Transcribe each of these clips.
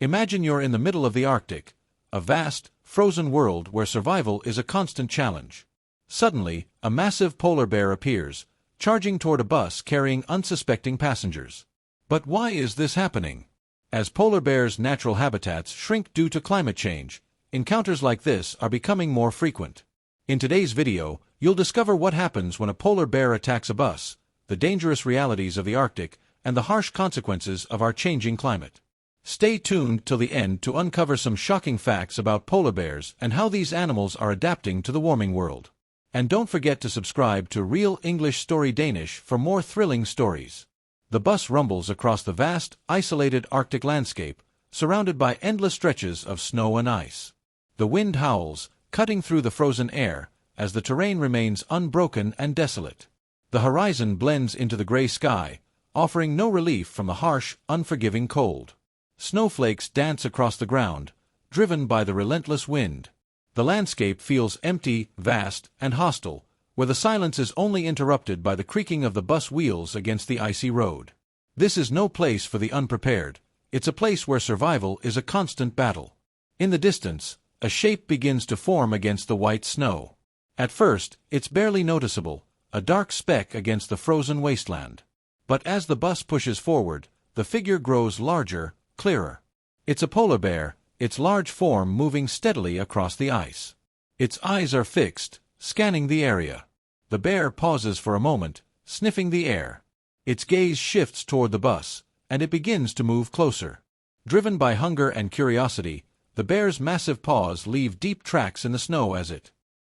Imagine you're in the middle of the Arctic, a vast, frozen world where survival is a constant challenge. Suddenly, a massive polar bear appears, charging toward a bus carrying unsuspecting passengers. But why is this happening? As polar bears' natural habitats shrink due to climate change, encounters like this are becoming more frequent. In today's video, you'll discover what happens when a polar bear attacks a bus, the dangerous realities of the Arctic, and the harsh consequences of our changing climate. Stay tuned till the end to uncover some shocking facts about polar bears and how these animals are adapting to the warming world. And don't forget to subscribe to Real English Story Danish for more thrilling stories. The bus rumbles across the vast, isolated Arctic landscape, surrounded by endless stretches of snow and ice. The wind howls, cutting through the frozen air, as the terrain remains unbroken and desolate. The horizon blends into the gray sky, offering no relief from the harsh, unforgiving cold. Snowflakes dance across the ground, driven by the relentless wind. The landscape feels empty, vast, and hostile, where the silence is only interrupted by the creaking of the bus wheels against the icy road. This is no place for the unprepared. It's a place where survival is a constant battle. In the distance, a shape begins to form against the white snow. At first, it's barely noticeable, a dark speck against the frozen wasteland. But as the bus pushes forward, the figure grows larger, clearer. It's a polar bear, its large form moving steadily across the ice. Its eyes are fixed, scanning the area. The bear pauses for a moment, sniffing the air. Its gaze shifts toward the bus, and it begins to move closer. Driven by hunger and curiosity, the bear's massive paws leave deep tracks in the snow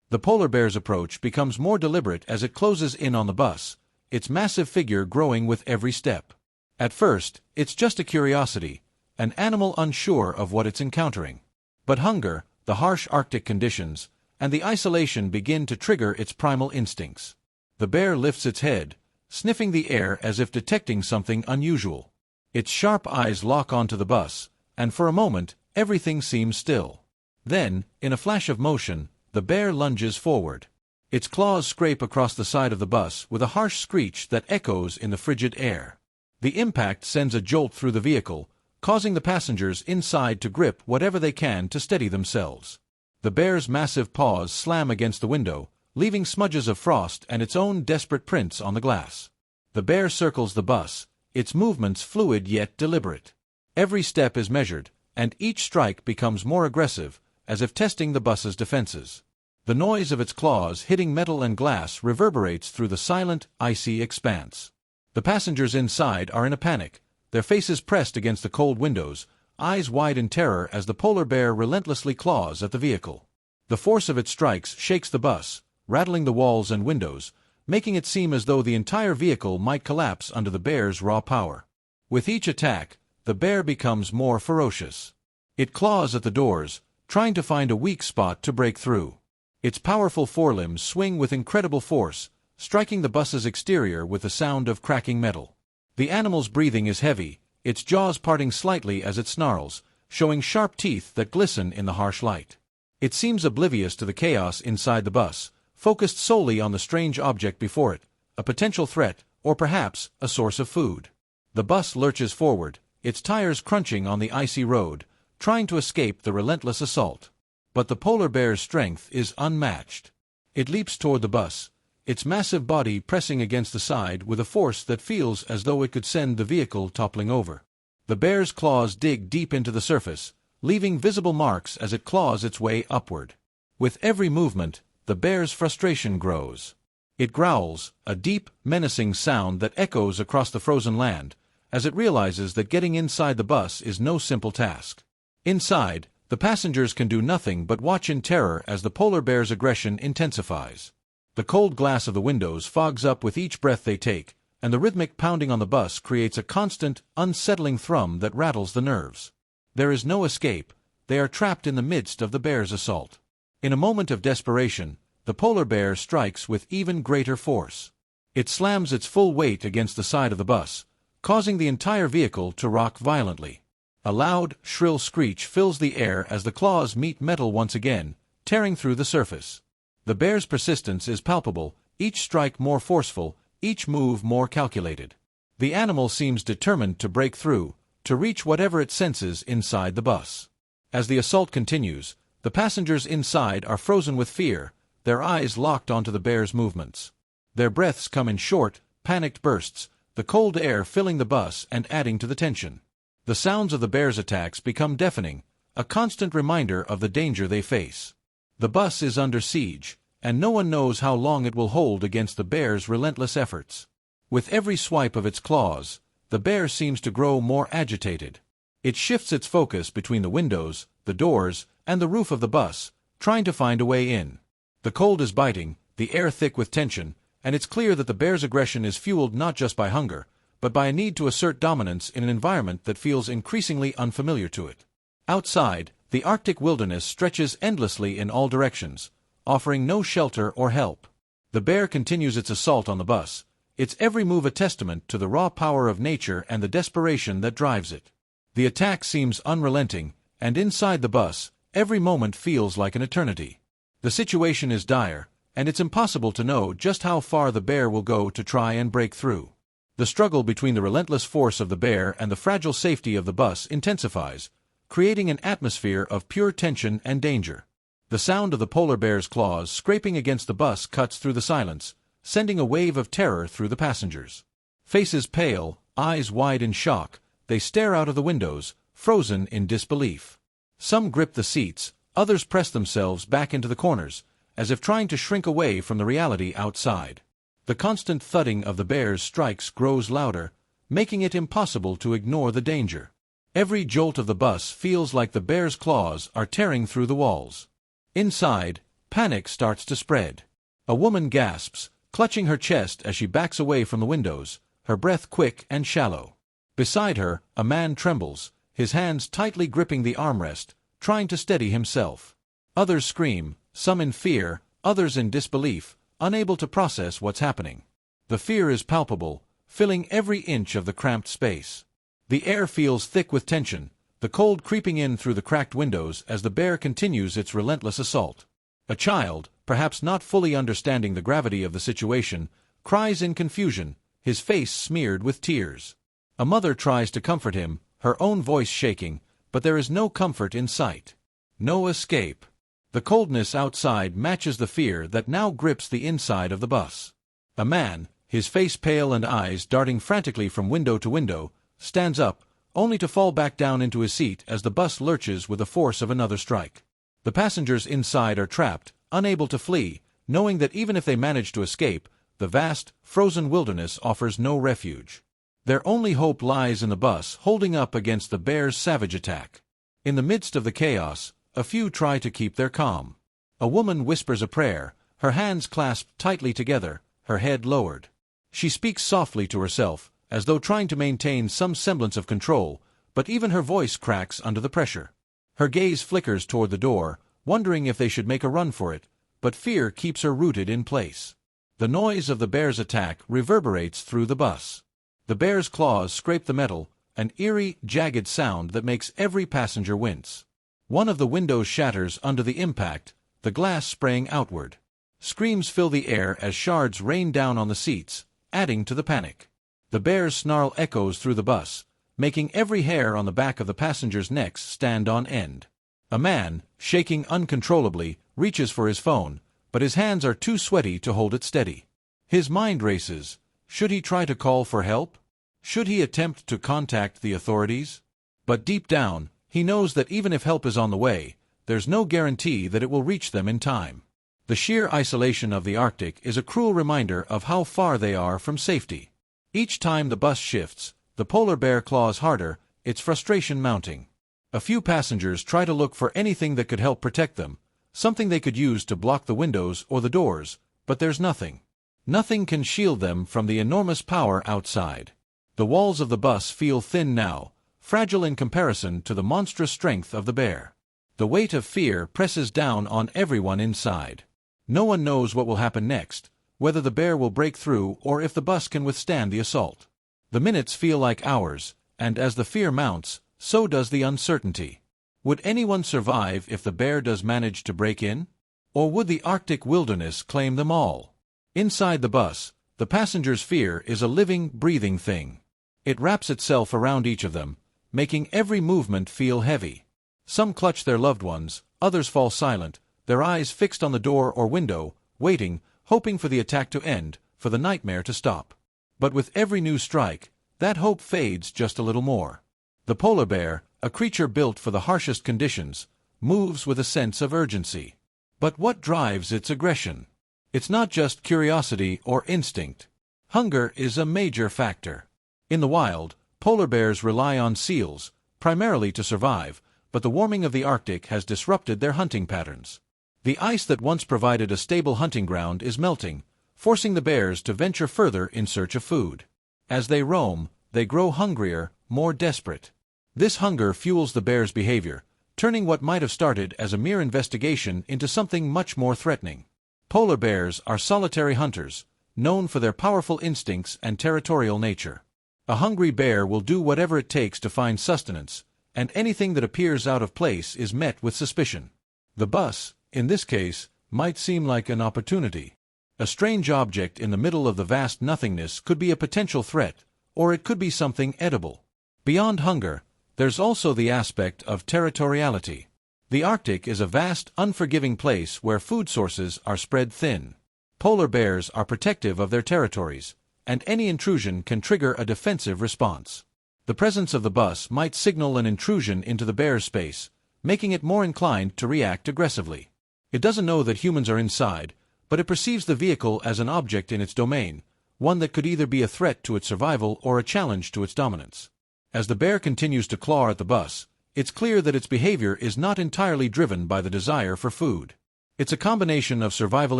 The polar bear's approach becomes more deliberate as it closes in on the bus, its massive figure growing with every step. At first, it's just a curiosity, an animal unsure of what it's encountering. But hunger, the harsh Arctic conditions, and the isolation begin to trigger its primal instincts. The bear lifts its head, sniffing the air as if detecting something unusual. Its sharp eyes lock onto the bus, and for a moment, everything seems still. Then, in a flash of motion, the bear lunges forward. Its claws scrape across the side of the bus with a harsh screech that echoes in the frigid air. The impact sends a jolt through the vehicle, causing the passengers inside to grip whatever they can to steady themselves. The bear's massive paws slam against the window, leaving smudges of frost and its own desperate prints on the glass. The bear circles the bus, its movements fluid yet deliberate. Every step is measured, and each strike becomes more aggressive, as if testing the bus's defenses. The noise of its claws hitting metal and glass reverberates through the silent, icy expanse. The passengers inside are in a panic, their faces pressed against the cold windows, eyes wide in terror as the polar bear relentlessly claws at the vehicle. The force of its strikes shakes the bus, rattling the walls and windows, making it seem as though the entire vehicle might collapse under the bear's raw power. With each attack, the bear becomes more ferocious. It claws at the doors, trying to find a weak spot to break through. Its powerful forelimbs swing with incredible force, striking the bus's exterior with the sound of cracking metal. The animal's breathing is heavy, its jaws parting slightly as it snarls, showing sharp teeth that glisten in the harsh light. It seems oblivious to the chaos inside the bus, focused solely on the strange object before it, a potential threat, or perhaps a source of food. The bus lurches forward, its tires crunching on the icy road, trying to escape the relentless assault. But the polar bear's strength is unmatched. It leaps toward the bus, its massive body pressing against the side with a force that feels as though it could send the vehicle toppling over. The bear's claws dig deep into the surface, leaving visible marks as it claws its way upward. With every movement, the bear's frustration grows. It growls, a deep, menacing sound that echoes across the frozen land, as it realizes that getting inside the bus is no simple task. Inside, the passengers can do nothing but watch in terror as the polar bear's aggression intensifies. The cold glass of the windows fogs up with each breath they take, and the rhythmic pounding on the bus creates a constant, unsettling thrum that rattles the nerves. There is no escape, they are trapped in the midst of the bear's assault. In a moment of desperation, the polar bear strikes with even greater force. It slams its full weight against the side of the bus, causing the entire vehicle to rock violently. A loud, shrill screech fills the air as the claws meet metal once again, tearing through the surface. The bear's persistence is palpable, each strike more forceful, each move more calculated. The animal seems determined to break through, to reach whatever it senses inside the bus. As the assault continues, the passengers inside are frozen with fear, their eyes locked onto the bear's movements. Their breaths come in short, panicked bursts, the cold air filling the bus and adding to the tension. The sounds of the bear's attacks become deafening, a constant reminder of the danger they face. The bus is under siege, and no one knows how long it will hold against the bear's relentless efforts. With every swipe of its claws, the bear seems to grow more agitated. It shifts its focus between the windows, the doors, and the roof of the bus, trying to find a way in. The cold is biting, the air thick with tension, and it's clear that the bear's aggression is fueled not just by hunger, but by a need to assert dominance in an environment that feels increasingly unfamiliar to it. Outside, the Arctic wilderness stretches endlessly in all directions, offering no shelter or help. The bear continues its assault on the bus, its every move a testament to the raw power of nature and the desperation that drives it. The attack seems unrelenting, and inside the bus, every moment feels like an eternity. The situation is dire, and it's impossible to know just how far the bear will go to try and break through. The struggle between the relentless force of the bear and the fragile safety of the bus intensifies, creating an atmosphere of pure tension and danger. The sound of the polar bear's claws scraping against the bus cuts through the silence, sending a wave of terror through the passengers. Faces pale, eyes wide in shock, they stare out of the windows, frozen in disbelief. Some grip the seats, others press themselves back into the corners, as if trying to shrink away from the reality outside. The constant thudding of the bear's strikes grows louder, making it impossible to ignore the danger. Every jolt of the bus feels like the bear's claws are tearing through the walls. Inside, panic starts to spread. A woman gasps, clutching her chest as she backs away from the windows, her breath quick and shallow. Beside her, a man trembles, his hands tightly gripping the armrest, trying to steady himself. Others scream, some in fear, others in disbelief, unable to process what's happening. The fear is palpable, filling every inch of the cramped space. The air feels thick with tension, the cold creeping in through the cracked windows as the bear continues its relentless assault. A child, perhaps not fully understanding the gravity of the situation, cries in confusion, his face smeared with tears. A mother tries to comfort him, her own voice shaking, but there is no comfort in sight. No escape. The coldness outside matches the fear that now grips the inside of the bus. A man, his face pale and eyes darting frantically from window to window, stands up, only to fall back down into his seat as the bus lurches with the force of another strike. The passengers inside are trapped, unable to flee, knowing that even if they manage to escape, the vast, frozen wilderness offers no refuge. Their only hope lies in the bus holding up against the bear's savage attack. In the midst of the chaos, a few try to keep their calm. A woman whispers a prayer, her hands clasped tightly together, her head lowered. She speaks softly to herself, as though trying to maintain some semblance of control, but even her voice cracks under the pressure. Her gaze flickers toward the door, wondering if they should make a run for it, but fear keeps her rooted in place. The noise of the bear's attack reverberates through the bus. The bear's claws scrape the metal, an eerie, jagged sound that makes every passenger wince. One of the windows shatters under the impact, the glass spraying outward. Screams fill the air as shards rain down on the seats, adding to the panic. The bear's snarl echoes through the bus, making every hair on the back of the passengers' necks stand on end. A man, shaking uncontrollably, reaches for his phone, but his hands are too sweaty to hold it steady. His mind races. Should he try to call for help? Should he attempt to contact the authorities? But deep down, he knows that even if help is on the way, there's no guarantee that it will reach them in time. The sheer isolation of the Arctic is a cruel reminder of how far they are from safety. Each time the bus shifts, the polar bear claws harder, its frustration mounting. A few passengers try to look for anything that could help protect them, something they could use to block the windows or the doors, but there's nothing. Nothing can shield them from the enormous power outside. The walls of the bus feel thin now, fragile in comparison to the monstrous strength of the bear. The weight of fear presses down on everyone inside. No one knows what will happen next, whether the bear will break through or if the bus can withstand the assault. The minutes feel like hours, and as the fear mounts, so does the uncertainty. Would anyone survive if the bear does manage to break in? Or would the Arctic wilderness claim them all? Inside the bus, the passengers' fear is a living, breathing thing. It wraps itself around each of them, making every movement feel heavy. Some clutch their loved ones, others fall silent, their eyes fixed on the door or window, waiting, hoping for the attack to end, for the nightmare to stop. But with every new strike, that hope fades just a little more. The polar bear, a creature built for the harshest conditions, moves with a sense of urgency. But what drives its aggression? It's not just curiosity or instinct. Hunger is a major factor. In the wild, polar bears rely on seals, primarily to survive, but the warming of the Arctic has disrupted their hunting patterns. The ice that once provided a stable hunting ground is melting, forcing the bears to venture further in search of food. As they roam, they grow hungrier, more desperate. This hunger fuels the bear's behavior, turning what might have started as a mere investigation into something much more threatening. Polar bears are solitary hunters, known for their powerful instincts and territorial nature. A hungry bear will do whatever it takes to find sustenance, and anything that appears out of place is met with suspicion. The bus, in this case, might seem like an opportunity. A strange object in the middle of the vast nothingness could be a potential threat, or it could be something edible. Beyond hunger, there's also the aspect of territoriality. The Arctic is a vast, unforgiving place where food sources are spread thin. Polar bears are protective of their territories, and any intrusion can trigger a defensive response. The presence of the bus might signal an intrusion into the bear's space, making it more inclined to react aggressively. It doesn't know that humans are inside, but it perceives the vehicle as an object in its domain, one that could either be a threat to its survival or a challenge to its dominance. As the bear continues to claw at the bus, it's clear that its behavior is not entirely driven by the desire for food. It's a combination of survival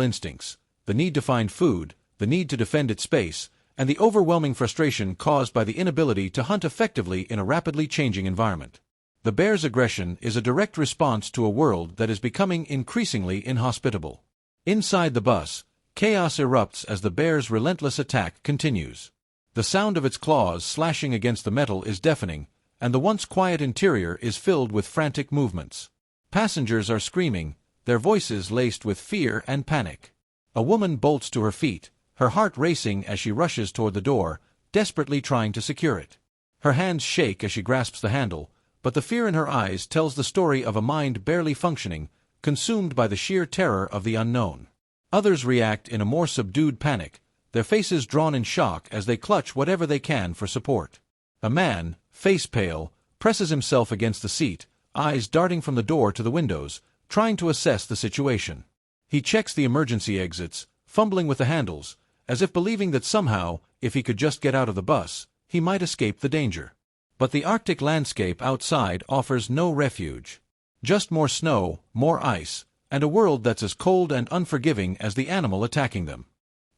instincts, the need to find food, the need to defend its space, and the overwhelming frustration caused by the inability to hunt effectively in a rapidly changing environment. The bear's aggression is a direct response to a world that is becoming increasingly inhospitable. Inside the bus, chaos erupts as the bear's relentless attack continues. The sound of its claws slashing against the metal is deafening, and the once quiet interior is filled with frantic movements. Passengers are screaming, their voices laced with fear and panic. A woman bolts to her feet, her heart racing as she rushes toward the door, desperately trying to secure it. Her hands shake as she grasps the handle, but the fear in her eyes tells the story of a mind barely functioning, consumed by the sheer terror of the unknown. Others react in a more subdued panic, their faces drawn in shock as they clutch whatever they can for support. A man, face pale, presses himself against the seat, eyes darting from the door to the windows, trying to assess the situation. He checks the emergency exits, fumbling with the handles, as if believing that somehow, if he could just get out of the bus, he might escape the danger. But the Arctic landscape outside offers no refuge. Just more snow, more ice, and a world that's as cold and unforgiving as the animal attacking them.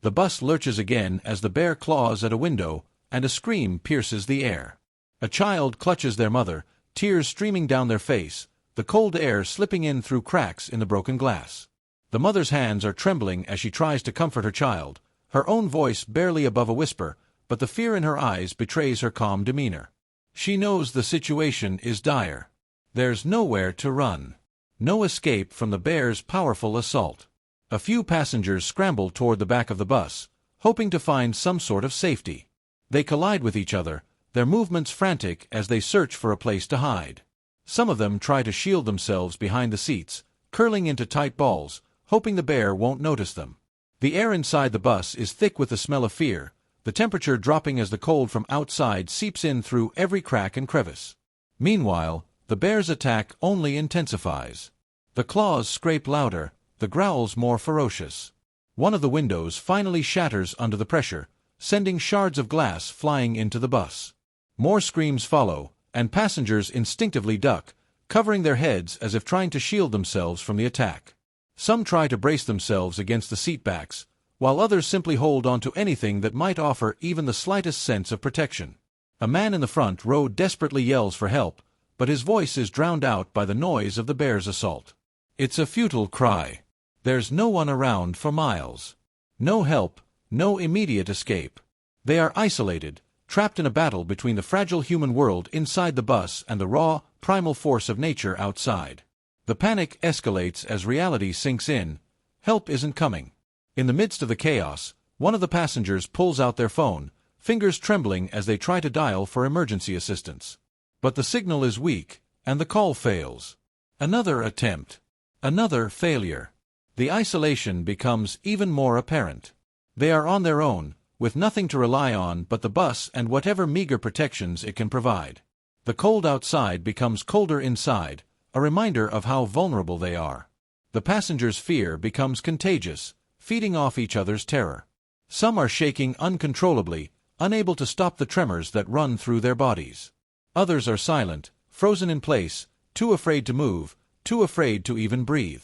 The bus lurches again as the bear claws at a window, and a scream pierces the air. A child clutches their mother, tears streaming down their face, the cold air slipping in through cracks in the broken glass. The mother's hands are trembling as she tries to comfort her child, her own voice barely above a whisper, but the fear in her eyes betrays her calm demeanor. She knows the situation is dire. There's nowhere to run. No escape from the bear's powerful assault. A few passengers scramble toward the back of the bus, hoping to find some sort of safety. They collide with each other, their movements frantic as they search for a place to hide. Some of them try to shield themselves behind the seats, curling into tight balls, hoping the bear won't notice them. The air inside the bus is thick with the smell of fear, the temperature dropping as the cold from outside seeps in through every crack and crevice. Meanwhile, the bear's attack only intensifies. The claws scrape louder, the growls more ferocious. One of the windows finally shatters under the pressure, sending shards of glass flying into the bus. More screams follow, and passengers instinctively duck, covering their heads as if trying to shield themselves from the attack. Some try to brace themselves against the seat backs, while others simply hold onto anything that might offer even the slightest sense of protection. A man in the front row desperately yells for help, but his voice is drowned out by the noise of the bear's assault. It's a futile cry. There's no one around for miles. No help, no immediate escape. They are isolated, trapped in a battle between the fragile human world inside the bus and the raw, primal force of nature outside. The panic escalates as reality sinks in. Help isn't coming. In the midst of the chaos, one of the passengers pulls out their phone, fingers trembling as they try to dial for emergency assistance. But the signal is weak, and the call fails. Another attempt. Another failure. The isolation becomes even more apparent. They are on their own, with nothing to rely on but the bus and whatever meager protections it can provide. The cold outside becomes colder inside, a reminder of how vulnerable they are. The passengers' fear becomes contagious, feeding off each other's terror. Some are shaking uncontrollably, unable to stop the tremors that run through their bodies. Others are silent, frozen in place, too afraid to move, too afraid to even breathe.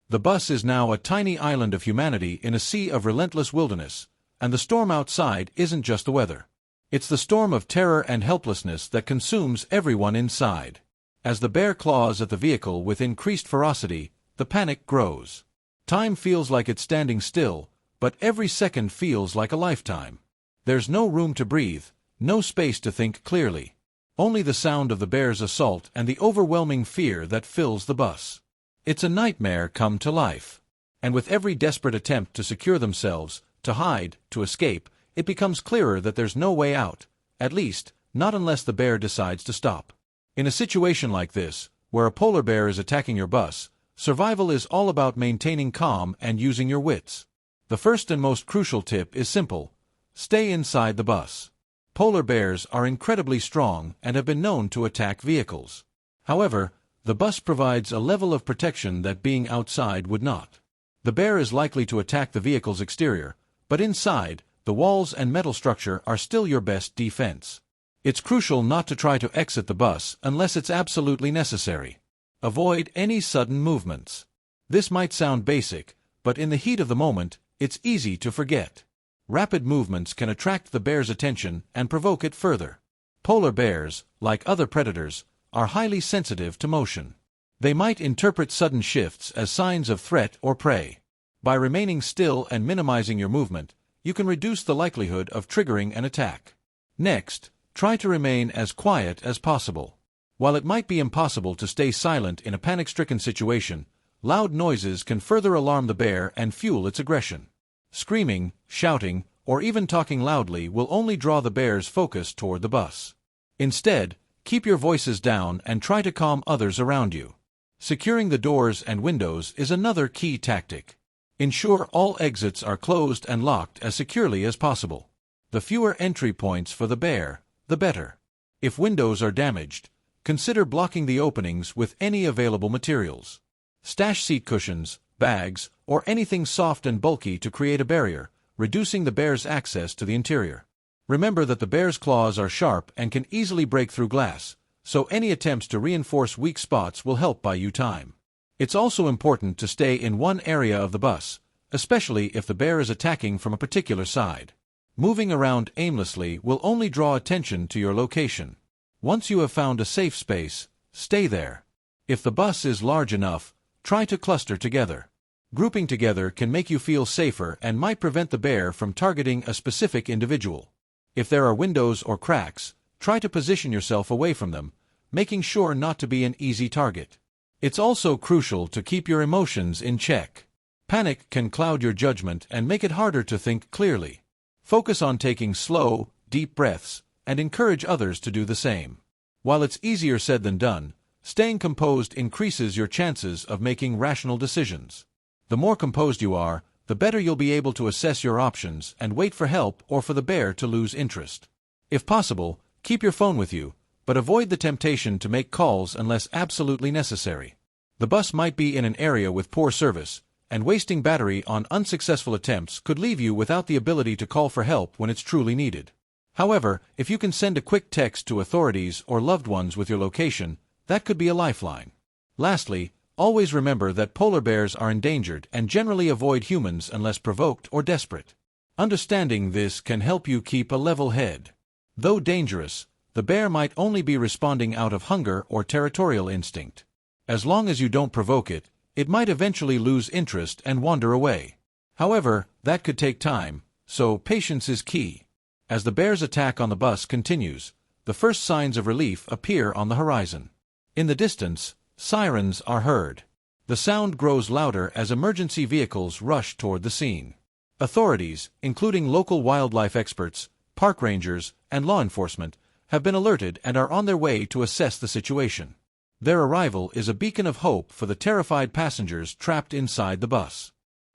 The bus is now a tiny island of humanity in a sea of relentless wilderness, and the storm outside isn't just the weather. It's the storm of terror and helplessness that consumes everyone inside. As the bear claws at the vehicle with increased ferocity, the panic grows. Time feels like it's standing still, but every second feels like a lifetime. There's no room to breathe, no space to think clearly. Only the sound of the bear's assault and the overwhelming fear that fills the bus. It's a nightmare come to life. And with every desperate attempt to secure themselves, to hide, to escape, it becomes clearer that there's no way out, at least, not unless the bear decides to stop. In a situation like this, where a polar bear is attacking your bus, survival is all about maintaining calm and using your wits. The first and most crucial tip is simple: stay inside the bus. Polar bears are incredibly strong and have been known to attack vehicles. However, the bus provides a level of protection that being outside would not. The bear is likely to attack the vehicle's exterior, but inside, the walls and metal structure are still your best defense. It's crucial not to try to exit the bus unless it's absolutely necessary. Avoid any sudden movements. This might sound basic, but in the heat of the moment, it's easy to forget. Rapid movements can attract the bear's attention and provoke it further. Polar bears, like other predators, are highly sensitive to motion. They might interpret sudden shifts as signs of threat or prey. By remaining still and minimizing your movement, you can reduce the likelihood of triggering an attack. Next, try to remain as quiet as possible. While it might be impossible to stay silent in a panic-stricken situation, loud noises can further alarm the bear and fuel its aggression. Screaming, shouting, or even talking loudly will only draw the bear's focus toward the bus. Instead, keep your voices down and try to calm others around you. Securing the doors and windows is another key tactic. Ensure all exits are closed and locked as securely as possible. The fewer entry points for the bear, the better. If windows are damaged, consider blocking the openings with any available materials. Stash seat cushions, bags, or anything soft and bulky to create a barrier, reducing the bear's access to the interior. Remember that the bear's claws are sharp and can easily break through glass, so any attempts to reinforce weak spots will help buy you time. It's also important to stay in one area of the bus, especially if the bear is attacking from a particular side. Moving around aimlessly will only draw attention to your location. Once you have found a safe space, stay there. If the bus is large enough, try to cluster together. Grouping together can make you feel safer and might prevent the bear from targeting a specific individual. If there are windows or cracks, try to position yourself away from them, making sure not to be an easy target. It's also crucial to keep your emotions in check. Panic can cloud your judgment and make it harder to think clearly. Focus on taking slow, deep breaths, and encourage others to do the same. While it's easier said than done, staying composed increases your chances of making rational decisions. The more composed you are, the better you'll be able to assess your options and wait for help or for the bear to lose interest. If possible, keep your phone with you, but avoid the temptation to make calls unless absolutely necessary. The bus might be in an area with poor service, and wasting battery on unsuccessful attempts could leave you without the ability to call for help when it's truly needed. However, if you can send a quick text to authorities or loved ones with your location, that could be a lifeline. Lastly, always remember that polar bears are endangered and generally avoid humans unless provoked or desperate. Understanding this can help you keep a level head. Though dangerous, the bear might only be responding out of hunger or territorial instinct. As long as you don't provoke it, it might eventually lose interest and wander away. However, that could take time, so patience is key. As the bear's attack on the bus continues, the first signs of relief appear on the horizon. In the distance, sirens are heard. The sound grows louder as emergency vehicles rush toward the scene. Authorities, including local wildlife experts, park rangers, and law enforcement, have been alerted and are on their way to assess the situation. Their arrival is a beacon of hope for the terrified passengers trapped inside the bus.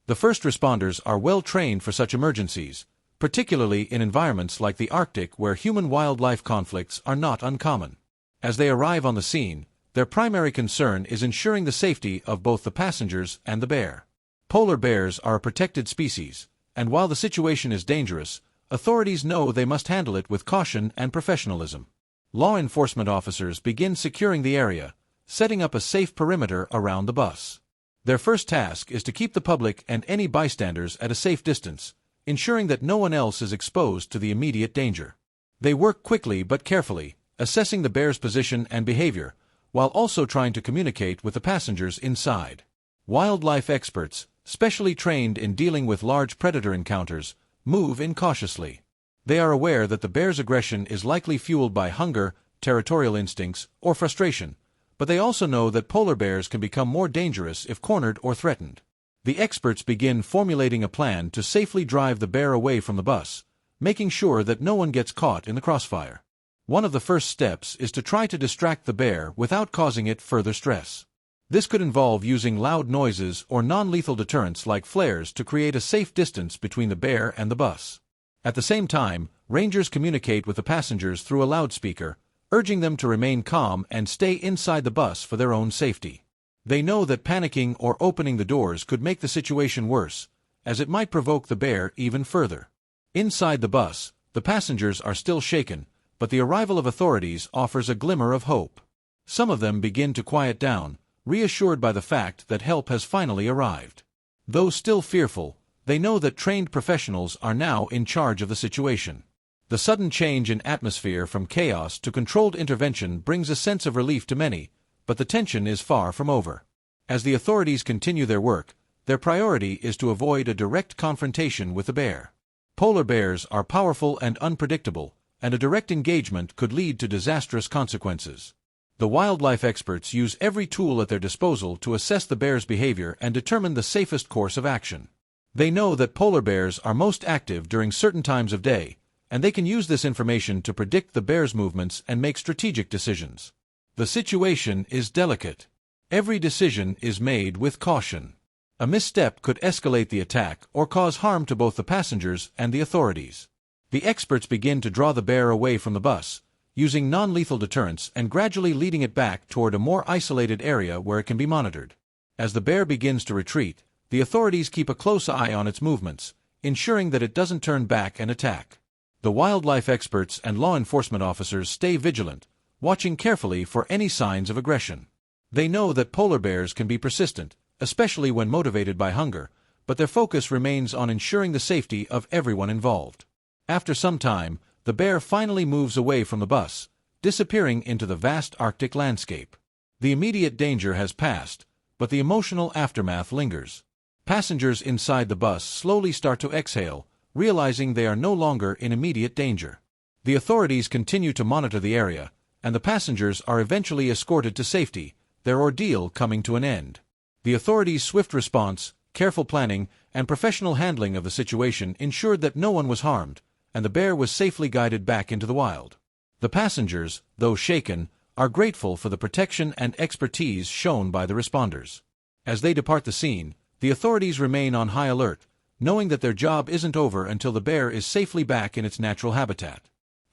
The first responders are well trained for such emergencies, particularly in environments like the Arctic where human-wildlife conflicts are not uncommon. As they arrive on the scene, their primary concern is ensuring the safety of both the passengers and the bear. Polar bears are a protected species, and while the situation is dangerous, authorities know they must handle it with caution and professionalism. Law enforcement officers begin securing the area, setting up a safe perimeter around the bus. Their first task is to keep the public and any bystanders at a safe distance, ensuring that no one else is exposed to the immediate danger. They work quickly but carefully, assessing the bear's position and behavior, while also trying to communicate with the passengers inside. Wildlife experts, specially trained in dealing with large predator encounters, move in cautiously. They are aware that the bear's aggression is likely fueled by hunger, territorial instincts, or frustration, but they also know that polar bears can become more dangerous if cornered or threatened. The experts begin formulating a plan to safely drive the bear away from the bus, making sure that no one gets caught in the crossfire. One of the first steps is to try to distract the bear without causing it further stress. This could involve using loud noises or non-lethal deterrents like flares to create a safe distance between the bear and the bus. At the same time, rangers communicate with the passengers through a loudspeaker, urging them to remain calm and stay inside the bus for their own safety. They know that panicking or opening the doors could make the situation worse, as it might provoke the bear even further. Inside the bus, the passengers are still shaken, but the arrival of authorities offers a glimmer of hope. Some of them begin to quiet down, reassured by the fact that help has finally arrived. Though still fearful, they know that trained professionals are now in charge of the situation. The sudden change in atmosphere from chaos to controlled intervention brings a sense of relief to many, but the tension is far from over. As the authorities continue their work, their priority is to avoid a direct confrontation with the bear. Polar bears are powerful and unpredictable, and a direct engagement could lead to disastrous consequences. The wildlife experts use every tool at their disposal to assess the bear's behavior and determine the safest course of action. They know that polar bears are most active during certain times of day, and they can use this information to predict the bear's movements and make strategic decisions. The situation is delicate. Every decision is made with caution. A misstep could escalate the attack or cause harm to both the passengers and the authorities. The experts begin to draw the bear away from the bus, using non-lethal deterrents and gradually leading it back toward a more isolated area where it can be monitored. As the bear begins to retreat, the authorities keep a close eye on its movements, ensuring that it doesn't turn back and attack. The wildlife experts and law enforcement officers stay vigilant, watching carefully for any signs of aggression. They know that polar bears can be persistent, especially when motivated by hunger, but their focus remains on ensuring the safety of everyone involved. After some time, the bear finally moves away from the bus, disappearing into the vast Arctic landscape. The immediate danger has passed, but the emotional aftermath lingers. Passengers inside the bus slowly start to exhale, realizing they are no longer in immediate danger. The authorities continue to monitor the area, and the passengers are eventually escorted to safety, their ordeal coming to an end. The authorities' swift response, careful planning, and professional handling of the situation ensured that no one was harmed, and the bear was safely guided back into the wild. The passengers, though shaken, are grateful for the protection and expertise shown by the responders. As they depart the scene, the authorities remain on high alert, knowing that their job isn't over until the bear is safely back in its natural habitat.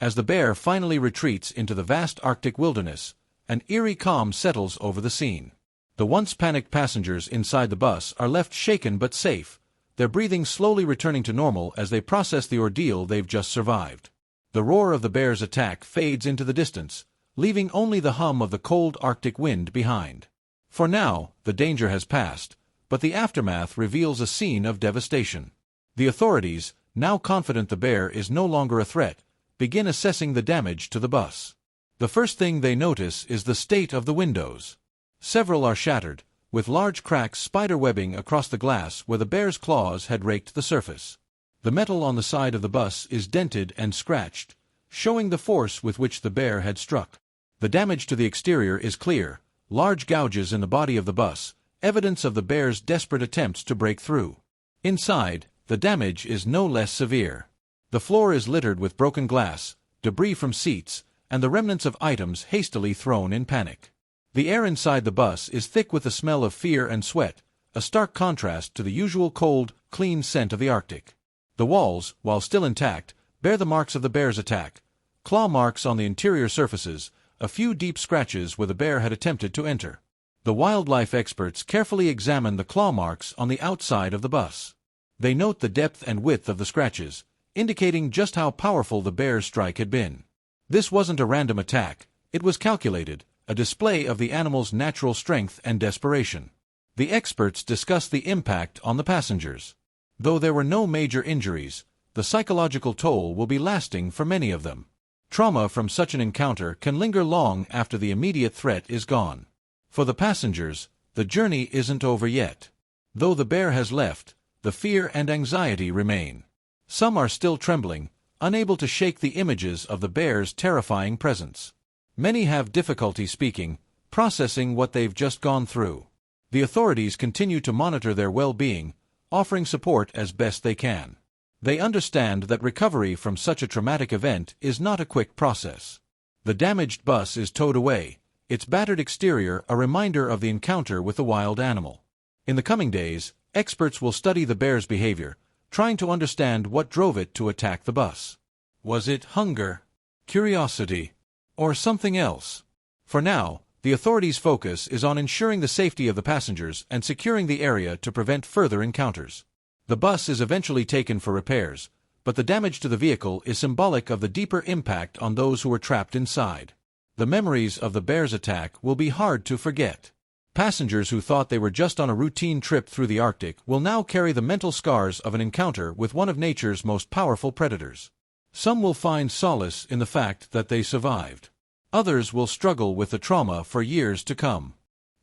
As the bear finally retreats into the vast Arctic wilderness, an eerie calm settles over the scene. The once panicked passengers inside the bus are left shaken but safe, their breathing slowly returning to normal as they process the ordeal they've just survived. The roar of the bear's attack fades into the distance, leaving only the hum of the cold Arctic wind behind. For now, the danger has passed, but the aftermath reveals a scene of devastation. The authorities, now confident the bear is no longer a threat, begin assessing the damage to the bus. The first thing they notice is the state of the windows. Several are shattered, with large cracks spider-webbing across the glass where the bear's claws had raked the surface. The metal on the side of the bus is dented and scratched, showing the force with which the bear had struck. The damage to the exterior is clear, large gouges in the body of the bus, evidence of the bear's desperate attempts to break through. Inside, the damage is no less severe. The floor is littered with broken glass, debris from seats, and the remnants of items hastily thrown in panic. The air inside the bus is thick with the smell of fear and sweat, a stark contrast to the usual cold, clean scent of the Arctic. The walls, while still intact, bear the marks of the bear's attack: claw marks on the interior surfaces, a few deep scratches where the bear had attempted to enter. The wildlife experts carefully examine the claw marks on the outside of the bus. They note the depth and width of the scratches, indicating just how powerful the bear's strike had been. This wasn't a random attack, it was calculated, a display of the animal's natural strength and desperation. The experts discussed the impact on the passengers. Though there were no major injuries, the psychological toll will be lasting for many of them. Trauma from such an encounter can linger long after the immediate threat is gone. For the passengers, the journey isn't over yet. Though the bear has left, the fear and anxiety remain. Some are still trembling, unable to shake the images of the bear's terrifying presence. Many have difficulty speaking, processing what they've just gone through. The authorities continue to monitor their well-being, offering support as best they can. They understand that recovery from such a traumatic event is not a quick process. The damaged bus is towed away, its battered exterior a reminder of the encounter with the wild animal. In the coming days, experts will study the bear's behavior, trying to understand what drove it to attack the bus. Was it hunger, curiosity, or something else? For now, the authorities' focus is on ensuring the safety of the passengers and securing the area to prevent further encounters. The bus is eventually taken for repairs, but the damage to the vehicle is symbolic of the deeper impact on those who were trapped inside. The memories of the bear's attack will be hard to forget. Passengers who thought they were just on a routine trip through the Arctic will now carry the mental scars of an encounter with one of nature's most powerful predators. Some will find solace in the fact that they survived. Others will struggle with the trauma for years to come.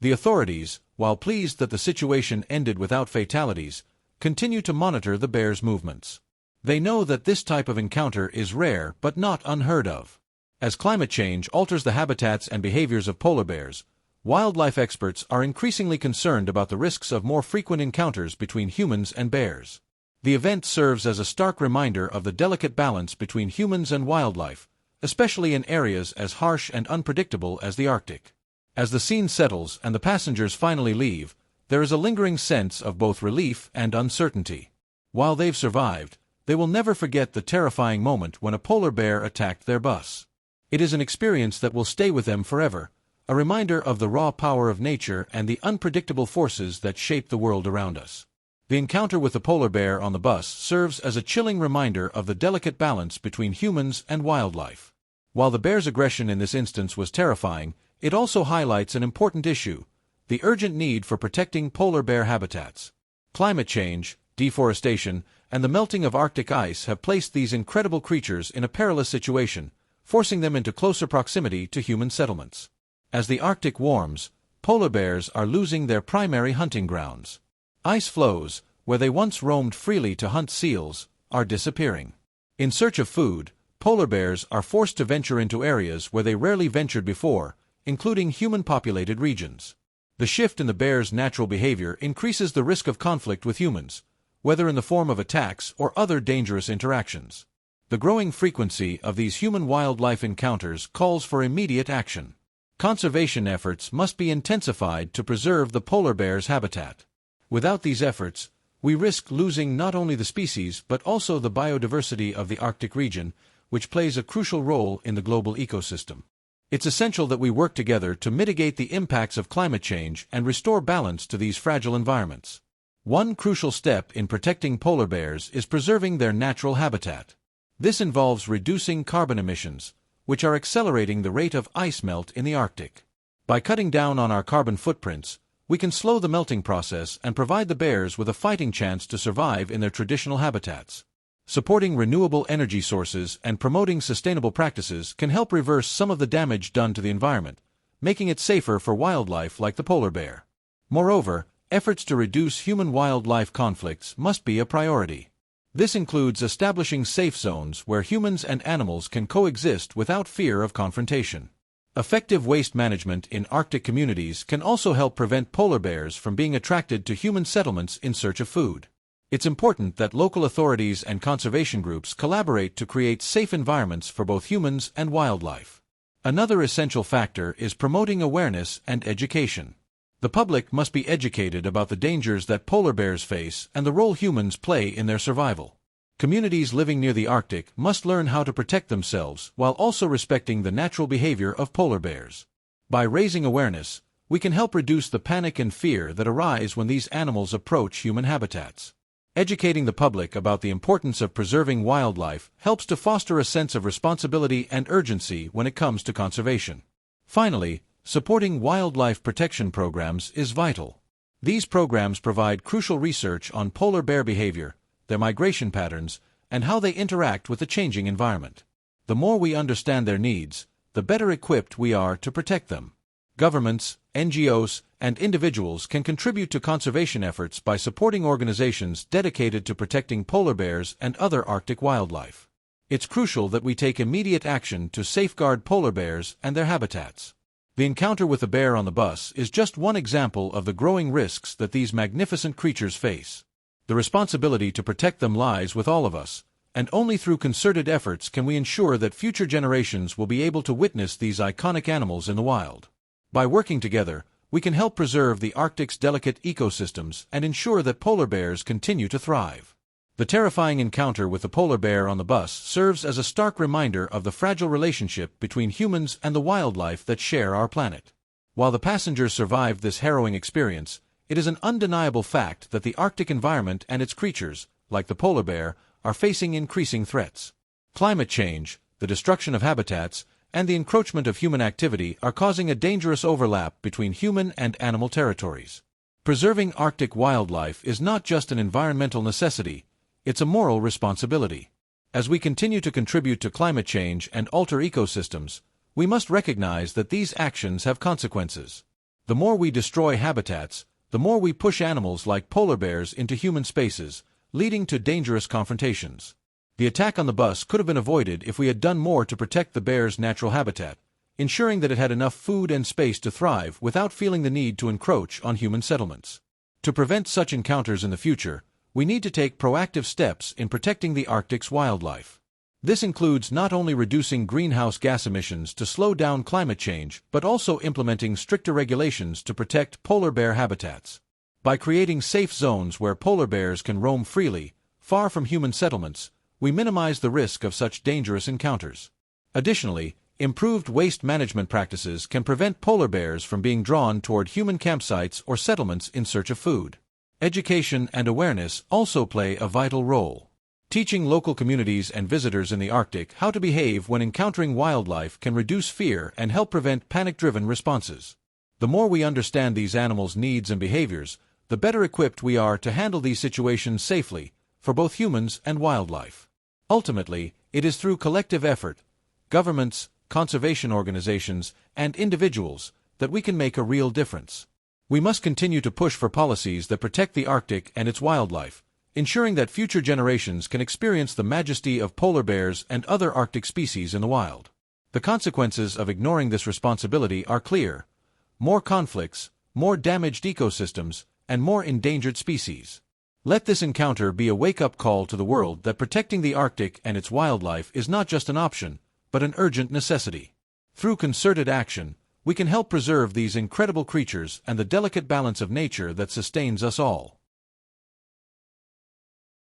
The authorities, while pleased that the situation ended without fatalities, continue to monitor the bear's movements. They know that this type of encounter is rare but not unheard of. As climate change alters the habitats and behaviors of polar bears, wildlife experts are increasingly concerned about the risks of more frequent encounters between humans and bears. The event serves as a stark reminder of the delicate balance between humans and wildlife, especially in areas as harsh and unpredictable as the Arctic. As the scene settles and the passengers finally leave, there is a lingering sense of both relief and uncertainty. While they've survived, they will never forget the terrifying moment when a polar bear attacked their bus. It is an experience that will stay with them forever, a reminder of the raw power of nature and the unpredictable forces that shape the world around us. The encounter with the polar bear on the bus serves as a chilling reminder of the delicate balance between humans and wildlife. While the bear's aggression in this instance was terrifying, it also highlights an important issue: the urgent need for protecting polar bear habitats. Climate change, deforestation, and the melting of Arctic ice have placed these incredible creatures in a perilous situation, forcing them into closer proximity to human settlements. As the Arctic warms, polar bears are losing their primary hunting grounds. Ice floes, where they once roamed freely to hunt seals, are disappearing. In search of food, polar bears are forced to venture into areas where they rarely ventured before, including human-populated regions. The shift in the bear's natural behavior increases the risk of conflict with humans, whether in the form of attacks or other dangerous interactions. The growing frequency of these human-wildlife encounters calls for immediate action. Conservation efforts must be intensified to preserve the polar bear's habitat. Without these efforts, we risk losing not only the species but also the biodiversity of the Arctic region, which plays a crucial role in the global ecosystem. It's essential that we work together to mitigate the impacts of climate change and restore balance to these fragile environments. One crucial step in protecting polar bears is preserving their natural habitat. This involves reducing carbon emissions, which are accelerating the rate of ice melt in the Arctic. By cutting down on our carbon footprints, we can slow the melting process and provide the bears with a fighting chance to survive in their traditional habitats. Supporting renewable energy sources and promoting sustainable practices can help reverse some of the damage done to the environment, making it safer for wildlife like the polar bear. Moreover, efforts to reduce human-wildlife conflicts must be a priority. This includes establishing safe zones where humans and animals can coexist without fear of confrontation. Effective waste management in Arctic communities can also help prevent polar bears from being attracted to human settlements in search of food. It's important that local authorities and conservation groups collaborate to create safe environments for both humans and wildlife. Another essential factor is promoting awareness and education. The public must be educated about the dangers that polar bears face and the role humans play in their survival. Communities living near the Arctic must learn how to protect themselves while also respecting the natural behavior of polar bears. By raising awareness, we can help reduce the panic and fear that arise when these animals approach human habitats. Educating the public about the importance of preserving wildlife helps to foster a sense of responsibility and urgency when it comes to conservation. Finally, supporting wildlife protection programs is vital. These programs provide crucial research on polar bear behavior, their migration patterns, and how they interact with the changing environment. The more we understand their needs, the better equipped we are to protect them. Governments, NGOs, and individuals can contribute to conservation efforts by supporting organizations dedicated to protecting polar bears and other Arctic wildlife. It's crucial that we take immediate action to safeguard polar bears and their habitats. The encounter with a bear on the bus is just one example of the growing risks that these magnificent creatures face. The responsibility to protect them lies with all of us, and only through concerted efforts can we ensure that future generations will be able to witness these iconic animals in the wild. By working together, we can help preserve the Arctic's delicate ecosystems and ensure that polar bears continue to thrive. The terrifying encounter with the polar bear on the bus serves as a stark reminder of the fragile relationship between humans and the wildlife that share our planet. While the passengers survived this harrowing experience, it is an undeniable fact that the Arctic environment and its creatures, like the polar bear, are facing increasing threats. Climate change, the destruction of habitats, and the encroachment of human activity are causing a dangerous overlap between human and animal territories. Preserving Arctic wildlife is not just an environmental necessity, it's a moral responsibility. As we continue to contribute to climate change and alter ecosystems, we must recognize that these actions have consequences. The more we destroy habitats, the more we push animals like polar bears into human spaces, leading to dangerous confrontations. The attack on the bus could have been avoided if we had done more to protect the bear's natural habitat, ensuring that it had enough food and space to thrive without feeling the need to encroach on human settlements. To prevent such encounters in the future, we need to take proactive steps in protecting the Arctic's wildlife. This includes not only reducing greenhouse gas emissions to slow down climate change, but also implementing stricter regulations to protect polar bear habitats. By creating safe zones where polar bears can roam freely, far from human settlements, we minimize the risk of such dangerous encounters. Additionally, improved waste management practices can prevent polar bears from being drawn toward human campsites or settlements in search of food. Education and awareness also play a vital role. Teaching local communities and visitors in the Arctic how to behave when encountering wildlife can reduce fear and help prevent panic-driven responses. The more we understand these animals' needs and behaviors, the better equipped we are to handle these situations safely, for both humans and wildlife. Ultimately, it is through collective effort, governments, conservation organizations, and individuals, that we can make a real difference. We must continue to push for policies that protect the Arctic and its wildlife, ensuring that future generations can experience the majesty of polar bears and other Arctic species in the wild. The consequences of ignoring this responsibility are clear: more conflicts, more damaged ecosystems, and more endangered species. Let this encounter be a wake-up call to the world that protecting the Arctic and its wildlife is not just an option, but an urgent necessity. Through concerted action, we can help preserve these incredible creatures and the delicate balance of nature that sustains us all.